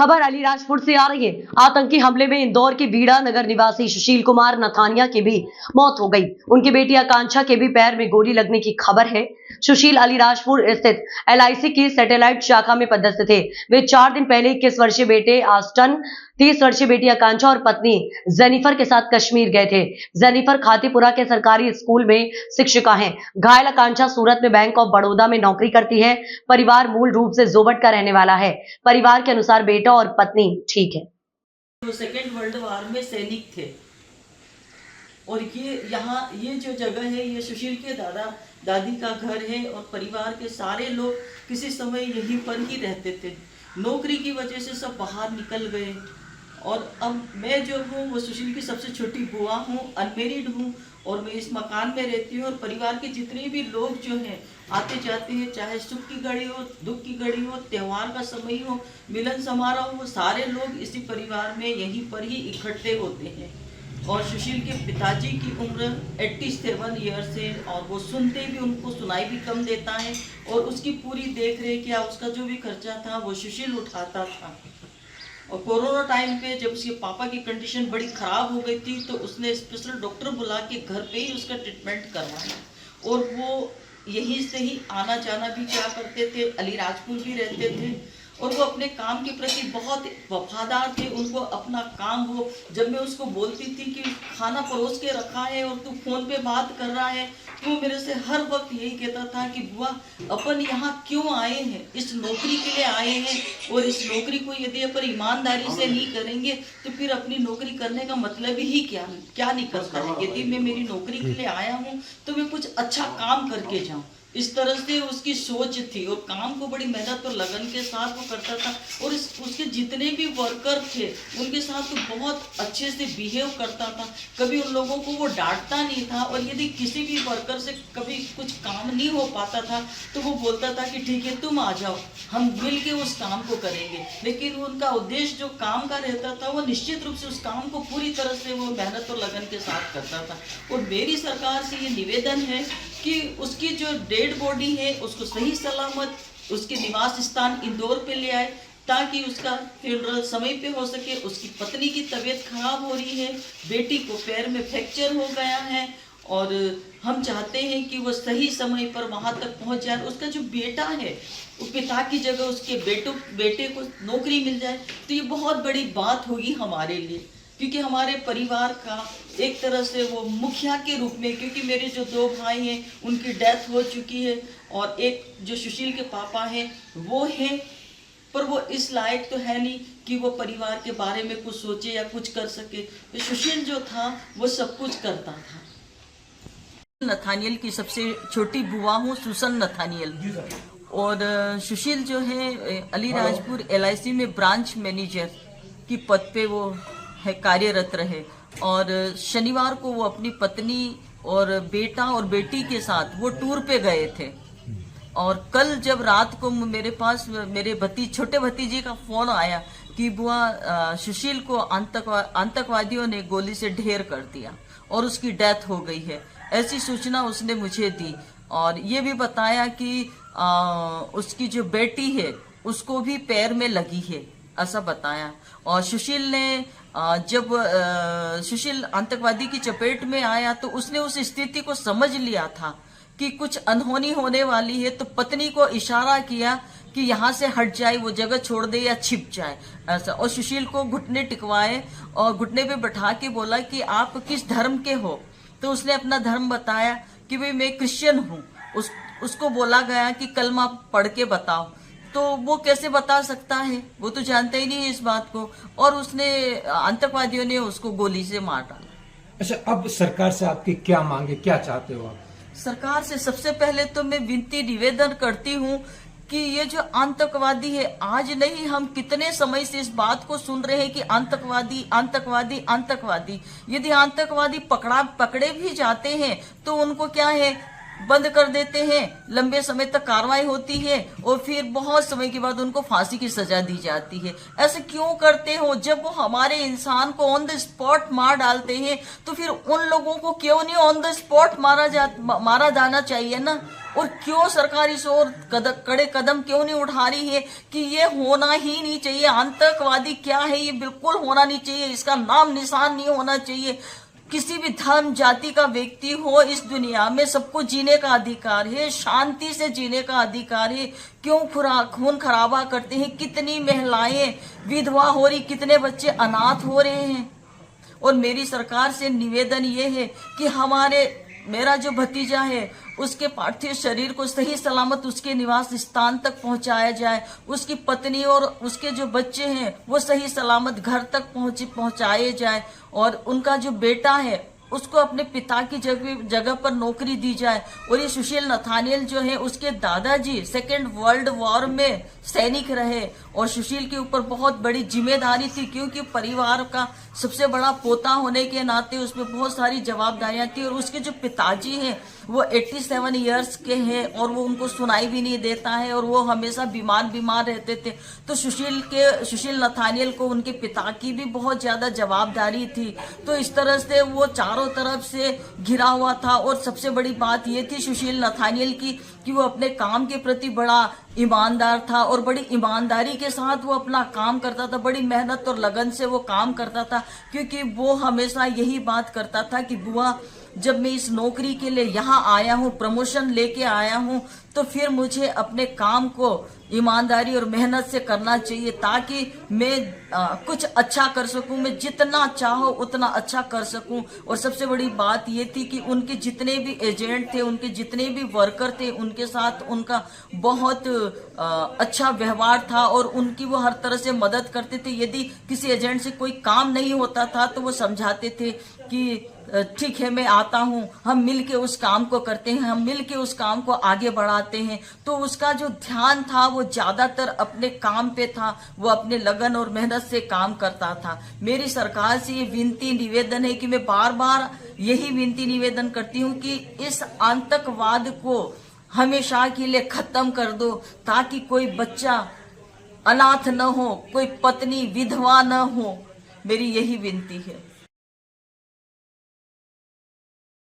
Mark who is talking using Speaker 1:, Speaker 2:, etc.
Speaker 1: खबर अलीराजपुर से आ रही है। आतंकी हमले में इंदौर के बीड़ा नगर निवासी सुशील कुमार नथानिया की भी मौत हो गई। उनकी बेटी आकांक्षा के भी पैर में गोली लगने की खबर है। सुशील अलीराजपुर स्थित LIC की सैटेलाइट शाखा में पदस्थ थे। वे 4 दिन पहले 21 वर्षीय बेटे आस्टन, 30 वर्षीय बेटी आकांक्षा और पत्नी जेनिफर के साथ कश्मीर गए थे। जेनिफर खातीपुरा के सरकारी स्कूल में शिक्षिका हैं। घायल आकांक्षा सूरत में बैंक ऑफ बड़ौदा में नौकरी करती है। परिवार मूल रूप से जोबट का रहने वाला है। परिवार के अनुसार बेटा और पत्नी ठीक है।
Speaker 2: वो सेकेंड वर्ल्ड वार में सैनिक थे और ये जो जगह है ये सुशील के दादा दादी का घर है और परिवार के सारे लोग किसी समय यहीं पर ही रहते थे। नौकरी की वजह से सब बाहर निकल गए और अब मैं जो हूँ वो सुशील की सबसे छोटी बुआ हूँ, अनमेरिड हूँ और मैं इस मकान में रहती हूँ और परिवार के जितने भी लोग जो हैं आते जाते हैं, चाहे सुख की घड़ी हो, दुख की घड़ी हो, त्योहार का समय हो, मिलन समारोह हो, सारे लोग इसी परिवार में यहीं पर ही इकट्ठे होते हैं। और सुशील के पिताजी की उम्र 87 ईयर्स है और वो सुनते भी, उनको सुनाई भी कम देता है और उसकी पूरी देख रेख या उसका जो भी खर्चा था वो सुशील उठाता था। और कोरोना टाइम पे जब उसके पापा की कंडीशन बड़ी ख़राब हो गई थी तो उसने स्पेशल डॉक्टर बुला के घर पे ही उसका ट्रीटमेंट करवाया और वो यहीं से ही आना जाना भी क्या करते थे, अलीराजपुर भी रहते थे और वो अपने काम के प्रति बहुत वफादार थे। उनको अपना काम हो, जब मैं उसको बोलती थी कि खाना परोस के रखा है और तू फ़ोन पे बात कर रहा है, तो वो मेरे से हर वक्त यही कहता था कि बुआ अपन यहाँ क्यों आए हैं, इस नौकरी के लिए आए हैं और इस नौकरी को यदि अपन ईमानदारी से नहीं करेंगे तो फिर अपनी नौकरी करने का मतलब ही क्या निकल कर। यदि मैं मेरी नौकरी के लिए आया हूँ तो मैं कुछ अच्छा काम करके जाऊँ, इस तरह से उसकी सोच थी और काम को बड़ी मेहनत और लगन के साथ वो करता था। और उसके जितने भी वर्कर थे उनके साथ तो बहुत अच्छे से बिहेव करता था, कभी उन लोगों को वो डांटता नहीं था और यदि किसी भी वर्कर से कभी कुछ काम नहीं हो पाता था तो वो बोलता था कि ठीक है तुम आ जाओ, हम मिल के उस काम को करेंगे। लेकिन उनका उद्देश्य जो काम का रहता था वो निश्चित रूप से उस काम को पूरी तरह से वो मेहनत और लगन के साथ करता था। और मेरी सरकार से ये निवेदन है कि उसकी जो डेड बॉडी है उसको सही सलामत उसके निवास स्थान इंदौर पे ले आए ताकि उसका फ्यूनरल समय पे हो सके। उसकी पत्नी की तबीयत खराब हो रही है, बेटी को पैर में फ्रैक्चर हो गया है और हम चाहते हैं कि वो सही समय पर वहाँ तक पहुँच जाए। उसका जो बेटा है वो पिता की जगह उसके बेटे को नौकरी मिल जाए तो ये बहुत बड़ी बात होगी हमारे लिए, क्योंकि हमारे परिवार का एक तरह से वो मुखिया के रूप में, क्योंकि मेरे जो 2 भाई हैं उनकी डेथ हो चुकी है और एक जो सुशील के पापा हैं वो हैं, पर वो इस लायक तो है नहीं कि वो परिवार के बारे में कुछ सोचे या कुछ कर सके। तो सुशील जो था वो सब कुछ करता था। नथानियल की सबसे छोटी बुआ हूँ, सुसन नथानियल, और सुशील जो है अलीराजपुर LIC में ब्रांच मैनेजर की पद पे वो है कार्यरत रहे और शनिवार को वो अपनी पत्नी और बेटा और बेटी के साथ वो टूर पे गए थे। और कल जब रात को मेरे पास मेरे छोटे भतीजे का फोन आया कि बुआ सुशील को आतंकवादियों ने गोली से ढेर कर दिया और उसकी डेथ हो गई है, ऐसी सूचना उसने मुझे दी और ये भी बताया कि उसकी जो बेटी है उसको भी पैर में लगी है, ऐसा बताया। और सुशील ने जब सुशील आतंकवादी की चपेट में आया तो उसने उस स्थिति को समझ लिया था कि कुछ अनहोनी होने वाली है, तो पत्नी को इशारा किया कि यहाँ से हट जाए, वो जगह छोड़ दे या छिप जाए, ऐसा। और सुशील को घुटने टिकवाए और घुटने पे बैठा के बोला कि आप किस धर्म के हो, तो उसने अपना धर्म बताया कि भाई मैं क्रिश्चियन हूँ। उसको बोला गया कि कलमा पढ़ के बताओ, तो वो कैसे बता सकता है, वो तो जानता ही नहीं है इस बात को, और उसने आतंकवादियों ने उसको गोली से मार डाला।
Speaker 3: अच्छा, अब सरकार से आपकी क्या मांगे, क्या चाहते हो आप?
Speaker 2: सरकार से सबसे पहले तो मैं विनती निवेदन करती हूँ कि ये जो आतंकवादी है, आज नहीं हम कितने समय से इस बात को सुन रहे हैं कि आतंकवादी आतंकवादी आतंकवादी। यदि आतंकवादी पकड़े भी जाते हैं तो उनको क्या है, बंद कर देते हैं, लंबे समय तक कार्रवाई होती है और फिर बहुत समय के बाद उनको फांसी की सजा दी जाती है। ऐसे क्यों करते हो? जब वो हमारे इंसान को ऑन द स्पॉट मार डालते हैं तो फिर उन लोगों को क्यों नहीं ऑन द स्पॉट मारा जाना चाहिए ना? और क्यों सरकार इस ओर कड़े कदम क्यों नहीं उठा रही है कि ये होना ही नहीं चाहिए? आतंकवादी क्या है ये बिल्कुल होना नहीं चाहिए, इसका नाम निशान नहीं होना चाहिए। किसी भी धर्म जाति का व्यक्ति हो, इस दुनिया में सबको जीने का अधिकार है, शांति से जीने का अधिकार है। क्यों खून खराबा करते हैं? कितनी महिलाएं विधवा हो रही, कितने बच्चे अनाथ हो रहे हैं। और मेरी सरकार से निवेदन ये है कि मेरा जो भतीजा है उसके पार्थिव शरीर को सही सलामत उसके निवास स्थान तक पहुंचाया जाए, उसकी पत्नी और उसके जो बच्चे हैं वो सही सलामत घर तक पहुंचाए जाए, और उनका जो बेटा है उसको अपने पिता की जगह पर नौकरी दी जाए। और ये सुशील नथानियल जो है उसके दादाजी सेकेंड वर्ल्ड वॉर में सैनिक रहे और सुशील के ऊपर बहुत बड़ी जिम्मेदारी थी, क्योंकि परिवार का सबसे बड़ा पोता होने के नाते उसमें बहुत सारी जवाबदारियां थी। और उसके जो पिताजी हैं वो 87 इयर्स के हैं और वो उनको सुनाई भी नहीं देता है और वो हमेशा बीमार रहते थे। तो सुशील नथानियल को उनके पिता की भी बहुत ज्यादा जवाबदारी थी। तो इस तरह से वो चारों तरफ से घिरा हुआ था। और सबसे बड़ी बात ये थी सुशील नथानियल की कि वो अपने काम के प्रति बड़ा ईमानदार था और बड़ी ईमानदारी के साथ वो अपना काम करता था, बड़ी मेहनत और लगन से वो काम करता था। क्योंकि वो हमेशा यही बात करता था कि बुआ, जब मैं इस नौकरी के लिए यहाँ आया हूँ, प्रमोशन लेके आया हूँ, तो फिर मुझे अपने काम को ईमानदारी और मेहनत से करना चाहिए ताकि मैं कुछ अच्छा कर सकूं, मैं जितना चाहो उतना अच्छा कर सकूं। और सबसे बड़ी बात ये थी कि उनके जितने भी एजेंट थे, उनके जितने भी वर्कर थे, उनके साथ उनका बहुत अच्छा व्यवहार था और उनकी वो हर तरह से मदद करते थे। यदि किसी एजेंट से कोई काम नहीं होता था तो वो समझाते थे कि ठीक है मैं आता हूँ, हम मिलके उस काम को करते हैं, हम मिलके उस काम को आगे बढ़ाते हैं। तो उसका जो ध्यान था वो ज्यादातर अपने काम पे था, वो अपने लगन और मेहनत से काम करता था। मेरी सरकार से ये विनती निवेदन है कि मैं बार बार यही विनती निवेदन करती हूँ कि इस आतंकवाद को हमेशा के लिए खत्म कर दो, ताकि कोई बच्चा अनाथ न हो, कोई पत्नी विधवा न हो। मेरी यही विनती है।